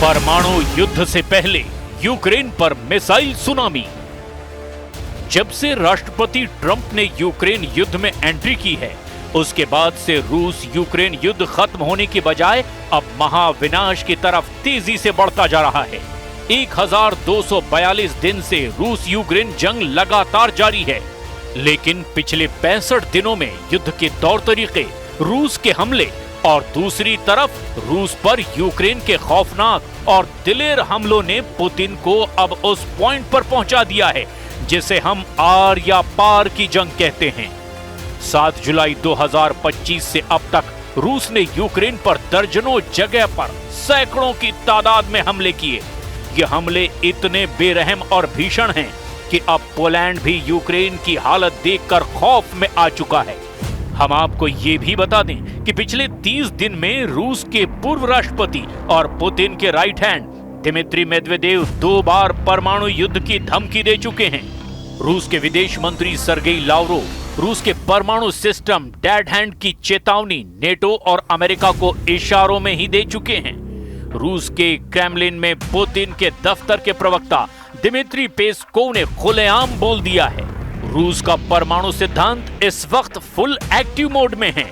परमाणु युद्ध से पहले यूक्रेन पर मिसाइल सुनामी। जब से राष्ट्रपति ट्रंप ने यूक्रेन युद्ध में एंट्री की है, उसके बाद से रूस यूक्रेन युद्ध खत्म होने के बजाय अब महाविनाश की तरफ तेजी से बढ़ता जा रहा है। 1242 दिन से रूस यूक्रेन जंग लगातार जारी है, लेकिन पिछले 65 दिनों में युद्ध के तौर तरीके, रूस के हमले और दूसरी तरफ रूस पर यूक्रेन के खौफनाक और दिलेर हमलों ने पुतिन को अब उस पॉइंट पर पहुंचा दिया है जिसे हम आर या पार की जंग कहते हैं। 7 जुलाई 2025 से अब तक रूस ने यूक्रेन पर दर्जनों जगह पर सैकड़ों की तादाद में हमले किए। ये हमले इतने बेरहम और भीषण हैं कि अब पोलैंड भी यूक्रेन की हालत देखकर खौफ में आ चुका है। हम आपको ये भी बता दें कि पिछले 30 दिन में रूस के पूर्व राष्ट्रपति और पुतिन के राइट हैंड दिमित्री मेदवेदेव 2 बार परमाणु युद्ध की धमकी दे चुके हैं। रूस के विदेश मंत्री सर्गेई लावरोव रूस के परमाणु सिस्टम डेड हैंड की चेतावनी नेटो और अमेरिका को इशारों में ही दे चुके हैं। रूस के क्रेमलिन में पुतिन के दफ्तर के प्रवक्ता दिमित्री पेस्कोव ने खुलेआम बोल दिया है, रूस का परमाणु सिद्धांत इस वक्त फुल एक्टिव मोड में है।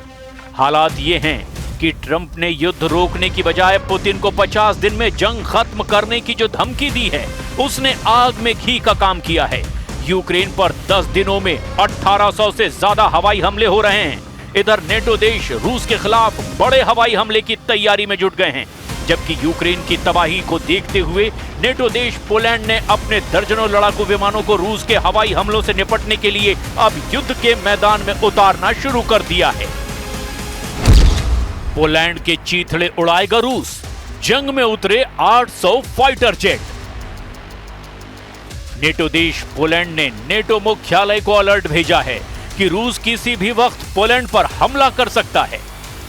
हालात ये हैं कि ट्रंप ने युद्ध रोकने की बजाय पुतिन को 50 दिन में जंग खत्म करने की जो धमकी दी है, उसने आग में घी का काम किया है। यूक्रेन पर 10 दिनों में 1800 से ज्यादा हवाई हमले हो रहे हैं। इधर नेटो देश रूस के खिलाफ बड़े हवाई हमले की तैयारी में जुट गए हैं, जबकि यूक्रेन की तबाही को देखते हुए नेटो देश पोलैंड ने अपने दर्जनों लड़ाकू विमानों को रूस के हवाई हमलों से निपटने के लिए अब युद्ध के मैदान में उतारना शुरू कर दिया है। पोलैंड के चीथड़े उड़ाएगा रूस, जंग में उतरे 800 फाइटर जेट। नेटो देश पोलैंड ने नेटो मुख्यालय को अलर्ट भेजा है कि रूस किसी भी वक्त पोलैंड पर हमला कर सकता है।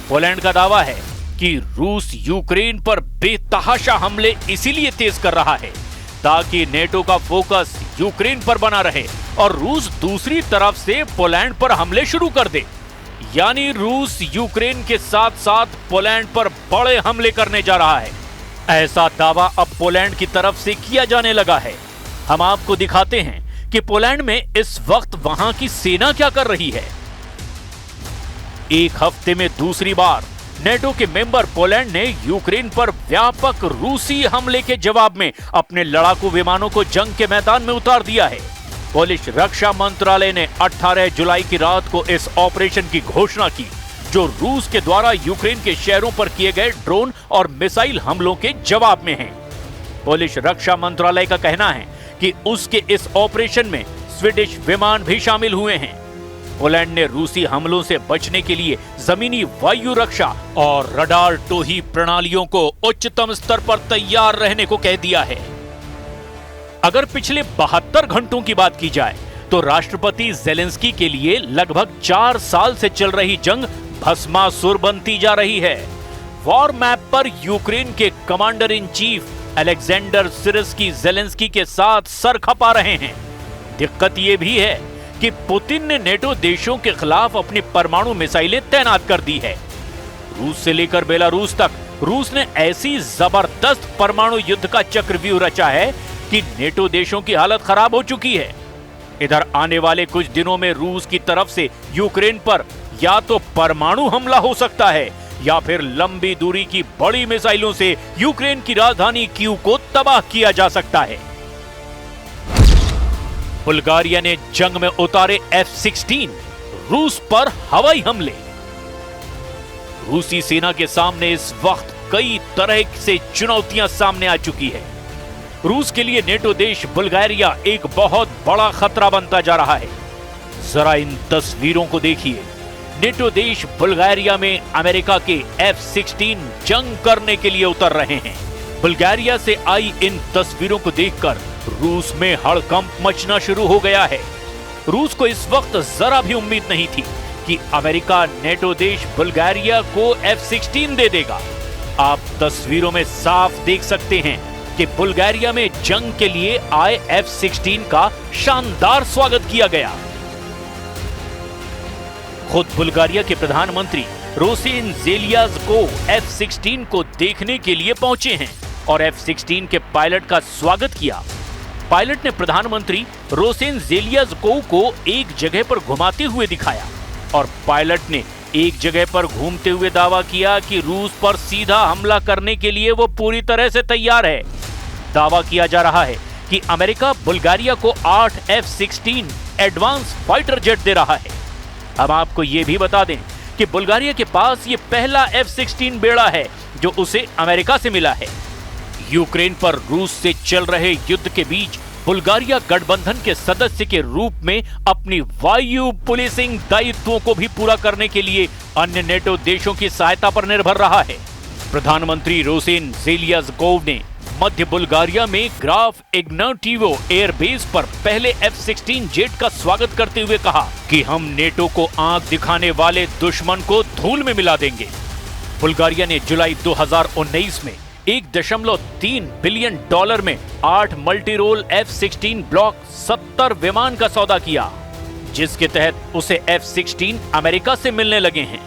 पोलैंड का दावा है कि रूस यूक्रेन पर बेतहाशा हमले इसीलिए तेज कर रहा है ताकि नेटो का फोकस यूक्रेन पर बना रहे और रूस दूसरी तरफ से पोलैंड पर हमले शुरू कर दे। यानी रूस यूक्रेन के साथ साथ पोलैंड पर बड़े हमले करने जा रहा है। ऐसा दावा अब पोलैंड की तरफ से किया जाने लगा है। हम आपको दिखाते हैं कि पोलैंड में इस वक्त वहां की सेना क्या कर रही है। एक हफ्ते में दूसरी बार नेटो के मेंबर पोलैंड ने यूक्रेन पर व्यापक रूसी हमले के जवाब में अपने लड़ाकू विमानों को जंग के मैदान में उतार दिया है। पोलिश रक्षा मंत्रालय ने 18 जुलाई की रात को इस ऑपरेशन की घोषणा की, जो रूस के द्वारा यूक्रेन के शहरों पर किए गए ड्रोन और मिसाइल हमलों के जवाब में है। पोलिश रक्षा मंत्रालय का कहना है कि उसके इस ऑपरेशन में स्वीडिश विमान भी शामिल हुए हैं। पोलैंड ने रूसी हमलों से बचने के लिए जमीनी वायु रक्षा और रडार टोही प्रणालियों को उच्चतम स्तर पर तैयार रहने को कह दिया है। अगर पिछले 72 घंटों की बात की जाए तो राष्ट्रपति ज़ेलेंस्की के लिए लगभग 4 साल से चल रही जंग भस्मासुर बनती जा रही है। वॉर मैप पर यूक्रेन के commander in chief Alexander Syrskyi Zelensky के साथ सर खपा रहे हैं। दिक्कत यह भी है कि पुतिन ने नेटो देशों के खिलाफ अपनी परमाणु मिसाइलें तैनात कर दी है। रूस से लेकर बेलारूस तक रूस ने ऐसी जबरदस्त परमाणु युद्ध का चक्रव्यूह रचा है कि नेटो देशों की हालत खराब हो चुकी है। इधर आने वाले कुछ दिनों में रूस की तरफ से यूक्रेन पर या तो परमाणु हमला हो सकता है या फिर लंबी दूरी की बड़ी मिसाइलों से यूक्रेन की राजधानी कीव को तबाह किया जा सकता है। बुल्गारिया ने जंग में उतारे F-16, रूस पर हवाई हमले। रूसी सेना के सामने इस वक्त कई तरह से चुनौतियां सामने आ चुकी है। रूस के लिए नेटो देश बुल्गारिया एक बहुत बड़ा खतरा बनता जा रहा है। जरा इन तस्वीरों को देखिए। नेटो देश बुल्गारिया में अमेरिका के F-16 जंग करने के लिए उतर रहे हैं। बुल्गारिया से आई इन तस्वीरों को देखकर रूस में हड़कंप मचना शुरू हो गया है। रूस को इस वक्त जरा भी उम्मीद नहीं थी कि अमेरिका नेटो देश बुल्गारिया को F-16 दे देगा। आप तस्वीरों में साफ देख सकते हैं कि बुल्गारिया में जंग के लिए आए F-16 का शानदार स्वागत किया गया। खुद बुल्गारिया के प्रधानमंत्री रोसिन ज़ेलियाज़ को F-16 को देखने के लिए पहुंचे हैं और F-16 के पायलट का स्वागत किया। पायलट ने प्रधानमंत्री रोसेन ज़ेलेज़कोव को एक जगह पर घुमाते हुए दिखाया और पायलट ने एक जगह पर घूमते हुए दावा किया कि रूस पर सीधा हमला करने के लिए वो पूरी तरह से तैयार है। दावा किया जा रहा है कि अमेरिका बुल्गारिया को 8 F-16 एडवांस फाइटर जेट दे रहा है। हम आपको ये भी बता दें कि बुल्गारिया के पास ये पहला F-16 बेड़ा है जो उसे अमेरिका से मिला है। यूक्रेन पर रूस से चल रहे युद्ध के बीच बुल्गारिया गठबंधन के सदस्य के रूप में अपनी वायु पुलिसिंग दायित्वों को भी पूरा करने के लिए अन्य नेटो देशों की सहायता पर निर्भर रहा है। प्रधानमंत्री रोसेन ज़ेलेज़कोव ने मध्य बुल्गारिया में ग्राफ इग्नाटिवो एयरबेस पर पहले F-16 जेट का स्वागत करते हुए कहा कि हम नेटो को आंख दिखाने वाले दुश्मन को धूल में मिला देंगे। बुल्गारिया ने जुलाई 2019 में $1.3 बिलियन में 8 मल्टीरोल F-16 ब्लॉक 70 विमान का सौदा किया, जिसके तहत उसे F-16 अमेरिका से मिलने लगे हैं।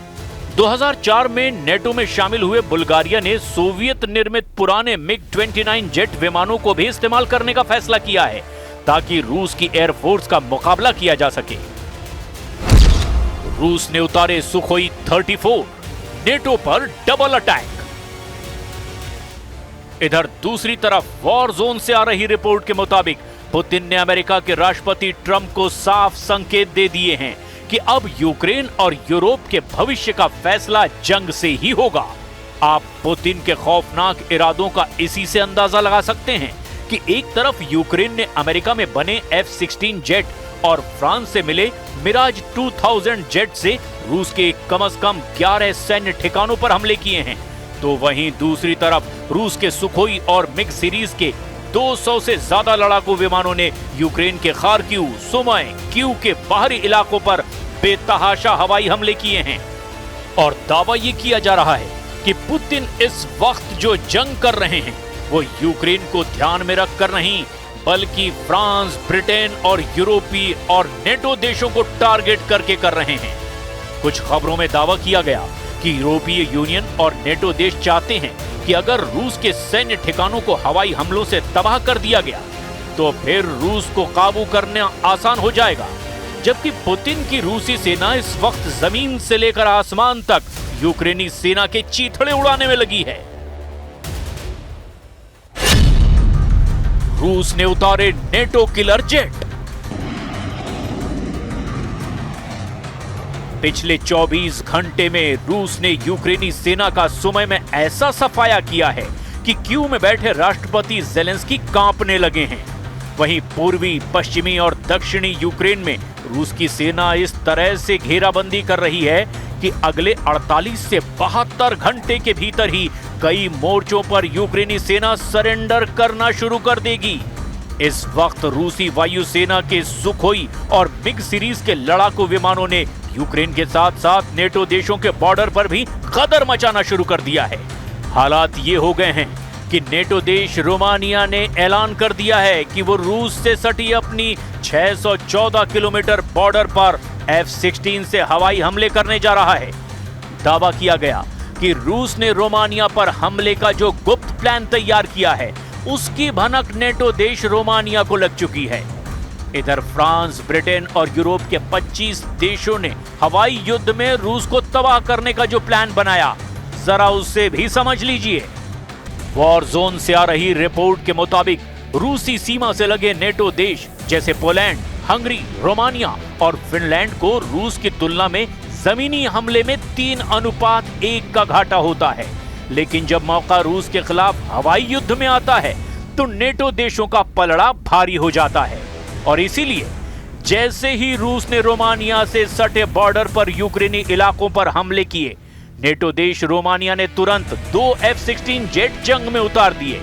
2004 में नेटो में शामिल हुए बुल्गारिया ने सोवियत निर्मित पुराने MiG-29 जेट विमानों को भी इस्तेमाल करने का फैसला किया है ताकि रूस की एयरफोर्स का मुकाबला किया जा सके। रूस ने उतारे सुखोई 34, नेटो पर डबल अटैक। इधर दूसरी तरफ वॉर जोन से आ रही रिपोर्ट के मुताबिक पुतिन ने अमेरिका के राष्ट्रपति ट्रंप को साफ संकेत दे दिए हैं कि अब यूक्रेन और यूरोप के भविष्य का फैसला जंग से ही होगा। आप पुतिन के खौफनाक इरादों का इसी से अंदाजा लगा सकते हैं कि एक तरफ यूक्रेन ने अमेरिका में बने F-16 जेट और फ्रांस से मिले मिराज 2000 जेट से रूस के कम से कम 11 सैन्य ठिकानों पर हमले किए हैं, तो वहीं दूसरी तरफ रूस के सुखोई और मिग सीरीज के 200 से ज्यादा लड़ाकू विमानों ने यूक्रेन के खार्किव, सुमी, कीव के बाहरी इलाकों पर बेतहाशा हवाई हमले किए हैं। और दावा ये किया जा रहा है कि पुतिन इस वक्त जो जंग कर रहे हैं वो यूक्रेन को ध्यान में रखकर नहीं, बल्कि फ्रांस, ब्रिटेन और यूरोपीय और नेटो देशों को टारगेट करके कर रहे हैं। कुछ खबरों में दावा किया गया कि यूरोपीय यूनियन और नेटो देश चाहते हैं कि अगर रूस के सैन्य ठिकानों को हवाई हमलों से तबाह कर दिया गया तो फिर रूस को काबू करना आसान हो जाएगा, जबकि पुतिन की रूसी सेना इस वक्त जमीन से लेकर आसमान तक यूक्रेनी सेना के चीथड़े उड़ाने में लगी है। रूस ने उतारे नेटो किलर जेट। पिछले 24 घंटे में रूस ने यूक्रेनी सेना का सुमी में ऐसा सफाया किया है कि कीव में बैठे राष्ट्रपति ज़ेलेंस्की कांपने लगे हैं। वहीं पूर्वी, पश्चिमी और दक्षिणी यूक्रेन में रूस की सेना इस तरह से घेराबंदी कर रही है कि अगले 48 से 72 घंटे के भीतर ही कई मोर्चों पर यूक्रेनी सेना सरेंडर करना शुरू कर देगी। इस वक्त रूसी वायुसेना के सुखोई और मिग सीरीज के लड़ाकू विमानों ने यूक्रेन के साथ साथ नेटो देशों के बॉर्डर पर भी गदर मचाना शुरू कर दिया है। हालात ये हो गए हैं कि नेटो देश रोमानिया ने ऐलान कर दिया है कि वो रूस से सटी अपनी 614 किलोमीटर बॉर्डर पर F-16 से हवाई हमले करने जा रहा है। दावा किया गया कि रूस ने रोमानिया पर हमले का जो गुप्त प्लान तैयार किया है उसकी भनक नेटो देश रोमानिया को लग चुकी है। इधर फ्रांस, ब्रिटेन और यूरोप के 25 देशों ने हवाई युद्ध में रूस को तबाह करने का जो प्लान बनाया, जरा उससे भी समझ लीजिए। वॉर जोन से आ रही रिपोर्ट के मुताबिक रूसी सीमा से लगे नेटो देश जैसे पोलैंड, हंगरी, रोमानिया और फिनलैंड को रूस की तुलना में जमीनी हमले में 3:1 का घाटा होता है, लेकिन जब मौका रूस के खिलाफ हवाई युद्ध में आता है तो नेटो देशों का पलड़ा भारी हो जाता है। और इसीलिए जैसे ही रूस ने रोमानिया से सटे बॉर्डर पर यूक्रेनी इलाकों पर हमले किए, नेटो देश रोमानिया ने तुरंत 2 F-16 जेट जंग में उतार दिए।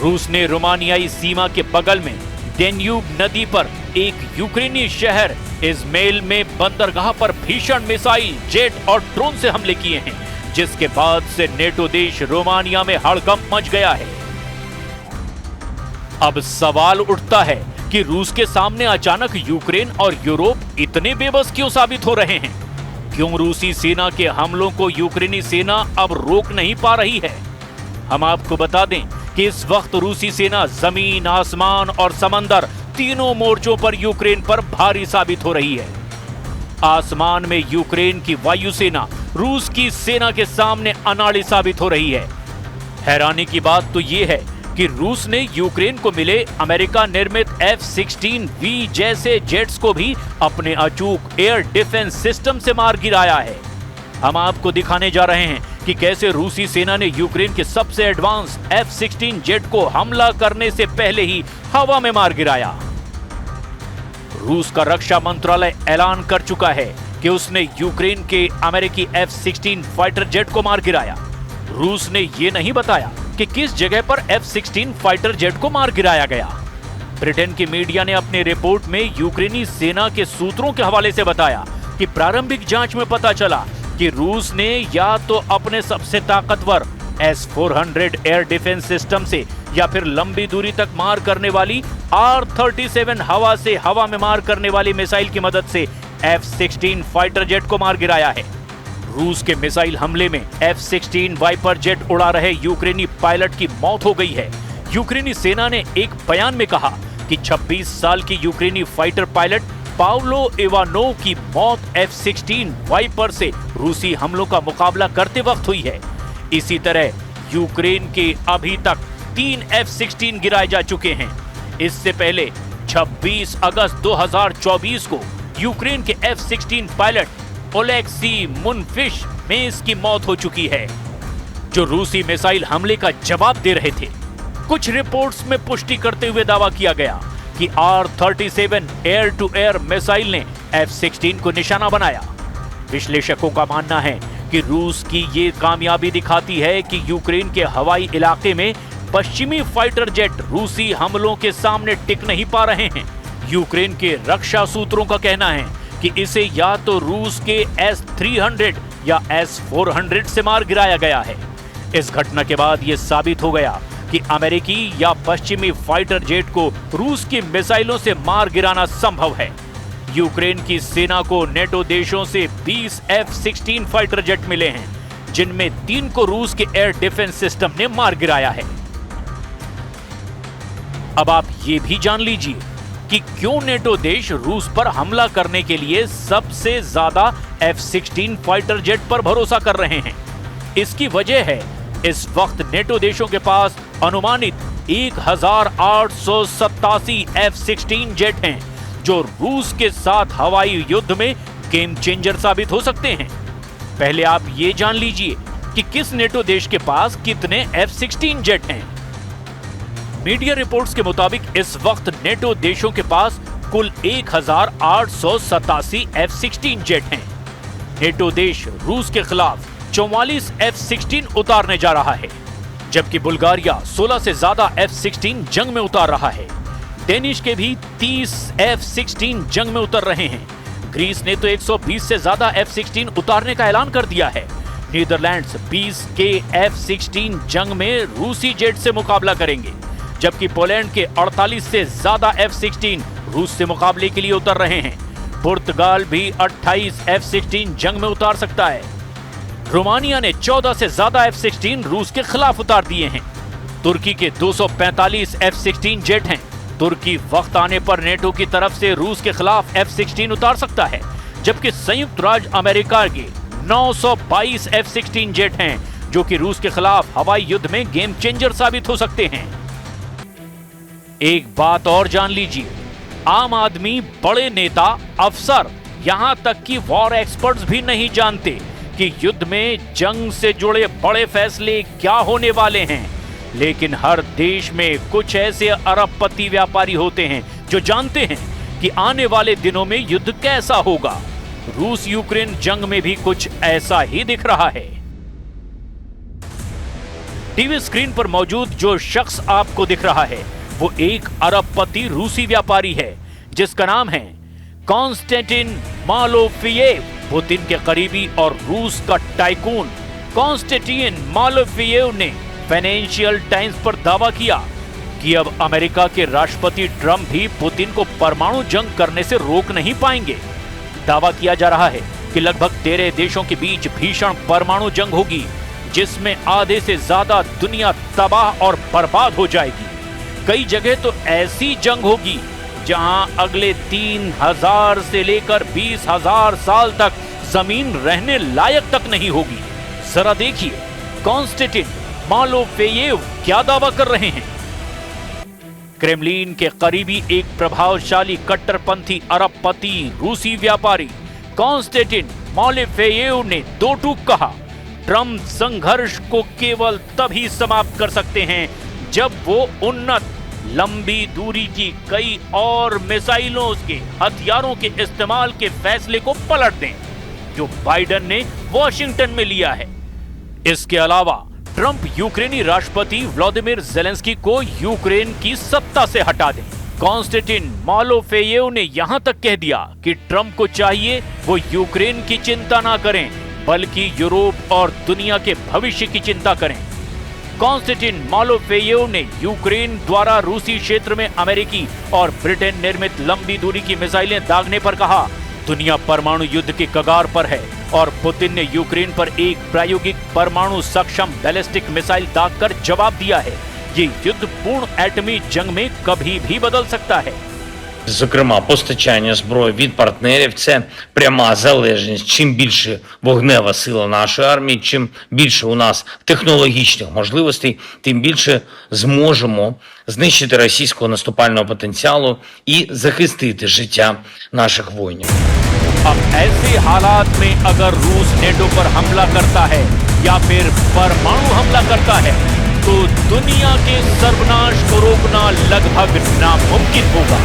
रूस ने रोमानियाई सीमा के बगल में डेन्यूब नदी पर एक यूक्रेनी शहर इज़मेल में बंदरगाह पर भीषण मिसाइल, जेट और ड्रोन से हमले किए हैं, जिसके बाद से नेटो देश रोमानिया में हड़कंप मच गया है। अब सवाल उठता है कि रूस के सामने अचानक यूक्रेन और यूरोप इतने बेबस क्यों साबित हो रहे हैं? क्यों रूसी सेना के हमलों को यूक्रेनी सेना अब रोक नहीं पा रही है? हम आपको बता दें कि इस वक्त रूसी सेना जमीन, आसमान और समंदर तीनों मोर्चों पर यूक्रेन पर भारी साबित हो रही है। आसमान में यूक्रेन की वायुसेना रूस की सेना के सामने अनाड़ी साबित हो रही है। हैरानी की बात तो यह है कि रूस ने यूक्रेन को मिले अमेरिका निर्मित F-16V जैसे जेट्स को भी अपने अचूक एयर डिफेंस सिस्टम से मार गिराया है। हम आपको दिखाने जा रहे हैं कि कैसे रूसी सेना ने यूक्रेन के सबसे एडवांस F-16 जेट को हमला करने से पहले ही हवा में मार गिराया। रूस का रक्षा मंत्रालय ऐलान कर चुका है कि उसने यूक्रेन के अमेरिकी F-16 फाइटर जेट को मार गिराया। रूस ने यह नहीं बताया कि किस जगह पर F-16 फाइटर जेट को मार गिराया गया। ब्रिटेन की मीडिया ने अपनी रिपोर्ट में यूक्रेनी सेना के सूत्रों के हवाले से बताया कि प्रारंभिक जांच में पता चला कि रूस ने या तो अपने सबसे ताकतवर S-400 एयर डिफेंस सिस्टम से या फिर लंबी दूरी तक मार करने वाली R-37 हवा से हवा में मार करने वाली मिसाइल की मदद से F-16 फाइटर जेट को मार गिराया है। रूस के मिसाइल हमले में F-16 वाइपर जेट उड़ा रहे यूक्रेनी पायलट की मौत हो गई है। यूक्रेनी सेना ने एक बयान में कहा कि 26 साल की यूक्रेनी फाइटर पायलट पाउलो इवानोव की मौत F-16 वाइपर से रूसी हमलों का मुकाबला करते वक्त हुई है। इसी तरह यूक्रेन के अभी तक 3 F-16 गिराए जा चुके हैं। इससे पहले 26 अगस्त 2024 को यूक्रेन के F-16 पायलट ओलेक्सी मुनफिश में इसकी मौत हो चुकी है, जो रूसी मिसाइल हमले का जवाब दे रहे थे। कुछ रिपोर्ट्स में पुष्टि करते हुए दावा किया गया कि R-37 air to air missile ने F-16 को निशाना बनाया। विश्लेषकों का मानना है कि रूस की ये कामयाबी दिखाती है कि यूक्रेन के हवाई इलाके में पश्चिमी फाइटर जेट रूसी हमलों के सामने टिक नहीं पा रहे हैं। यूक्रेन के रक्षा सूत्रों का कहना है कि इसे या तो रूस के S-300 या S-400 से मार गिराया गया है। इस घटना के बाद यह साबित हो गया कि अमेरिकी या पश्चिमी फाइटर जेट को रूस की मिसाइलों से मार गिराना संभव है। यूक्रेन की सेना को नेटो देशों से 20 F-16 फाइटर जेट मिले हैं, जिनमें 3 को रूस के एयर डिफेंस सिस्टम ने मार गिराया है। अब आप ये भी जान लीजिए कि क्यों नेटो देश रूस पर हमला करने के लिए सबसे ज्यादा F-16 फाइटर जेट पर भरोसा कर रहे हैं। इसकी वजह है इस वक्त नेटो देशों के पास अनुमानित 1887 F-16 जेट हैं, जो रूस के साथ हवाई युद्ध में गेम चेंजर साबित हो सकते हैं। पहले आप ये जान लीजिए कि किस नेटो देश के पास कितने F-16 जेट हैं। मीडिया रिपोर्ट्स के मुताबिक इस वक्त नेटो देशों के पास कुल 1887 F-16 जेट हैं। नेटो देश रूस के खिलाफ 44 F-16 उतारने जा रहा है, जबकि बुल्गारिया 16 से ज्यादा F-16 जंग में उतार रहा है। डेनिश के भी 30 F-16 जंग में उतर रहे हैं। ग्रीस ने तो 120 से ज्यादा F-16 उतारने का ऐलान कर दिया है। नीदरलैंड्स 20 के F-16 जंग में रूसी जेट से मुकाबला करेंगे, जबकि पोलैंड के 48 से ज्यादा F-16 रूस से मुकाबले के लिए उतर रहे हैं। पुर्तगाल भी 28 F-16 जंग में उतार सकता है। रोमानिया ने 14 से ज्यादा F-16 रूस के खिलाफ उतार दिए हैं। तुर्की के 245 F-16 जेट हैं। तुर्की वक्त आने पर नेटो की तरफ से रूस के खिलाफ F-16 उतार सकता है, जबकि संयुक्त राज्य अमेरिका के 922 F-16 जेट हैं, जो कि रूस के खिलाफ हवाई युद्ध में गेम चेंजर साबित हो सकते हैं। एक बात और जान लीजिए, आम आदमी, बड़े नेता, अफसर, यहां तक कि वॉर एक्सपर्ट्स भी नहीं जानते कि युद्ध में जंग से जुड़े बड़े फैसले क्या होने वाले हैं। लेकिन हर देश में कुछ ऐसे अरबपति व्यापारी होते हैं जो जानते हैं कि आने वाले दिनों में युद्ध कैसा होगा। रूस यूक्रेन जंग में भी कुछ ऐसा ही दिख रहा है। टीवी स्क्रीन पर मौजूद जो शख्स आपको दिख रहा है, वो एक अरबपति रूसी व्यापारी है, जिसका नाम है कॉन्स्टेंटिन मालोफियेव। पुतिन के करीबी और रूस का टाइकून कॉन्स्टेंटिन मालोफियेव ने फाइनेंशियल टाइम्स पर दावा किया कि अब अमेरिका के राष्ट्रपति ट्रंप भी पुतिन को परमाणु जंग करने से रोक नहीं पाएंगे। दावा किया जा रहा है कि लगभग 13 देशों के बीच भीषण परमाणु जंग होगी, जिसमें आधे से ज्यादा दुनिया तबाह और बर्बाद हो जाएगी। कई जगह तो ऐसी जंग होगी जहां अगले 3000 से लेकर 20,000 साल तक जमीन रहने लायक तक नहीं होगी। जरा देखिए कॉन्स्टेंटिन मालोफेयेव क्या दावा कर रहे हैं। क्रेमलिन के करीबी एक प्रभावशाली कट्टरपंथी अरबपति रूसी व्यापारी कॉन्स्टेंटिन मालोफेयेव ने दो टूक कहा, ट्रंप संघर्ष को केवल तभी समाप्त कर सकते हैं जब वो उन्नत लंबी दूरी की कई और मिसाइलों के हथियारों के इस्तेमाल के फैसले को पलट दें जो बाइडेन ने वॉशिंगटन में लिया है। इसके अलावा ट्रंप यूक्रेनी राष्ट्रपति व्लादिमीर ज़ेलेंस्की को यूक्रेन की सत्ता से हटा दें। कॉन्स्टेंटिन मालोफेयेव ने यहां तक कह दिया कि ट्रंप को चाहिए वो यूक्रेन की चिंता ना करें बल्कि यूरोप और दुनिया के भविष्य की चिंता करें। कॉन्स्टेंटिन मालोफेयेव ने यूक्रेन द्वारा रूसी क्षेत्र में अमेरिकी और ब्रिटेन निर्मित लंबी दूरी की मिसाइलें दागने पर कहा, दुनिया परमाणु युद्ध के कगार पर है और पुतिन ने यूक्रेन पर एक प्रायोगिक परमाणु सक्षम बैलिस्टिक मिसाइल दागकर जवाब दिया है। ये युद्ध पूर्ण एटमी जंग में कभी भी बदल सकता है। Зокрема, постачання зброї від партнерів – це пряма залежність. Чим більше вогнева сила нашої армії, чим більше у нас технологічних можливостей, тим більше зможемо знищити російського наступального потенціалу і захистити життя наших воїнів. अब ऐसे हालात में अगर रूस नेटो पर हमला करता है या फिर परमाणु हमला करता है तो दुनिया के सर्वनाश को रोकना लगभग नामुमकिन होगा।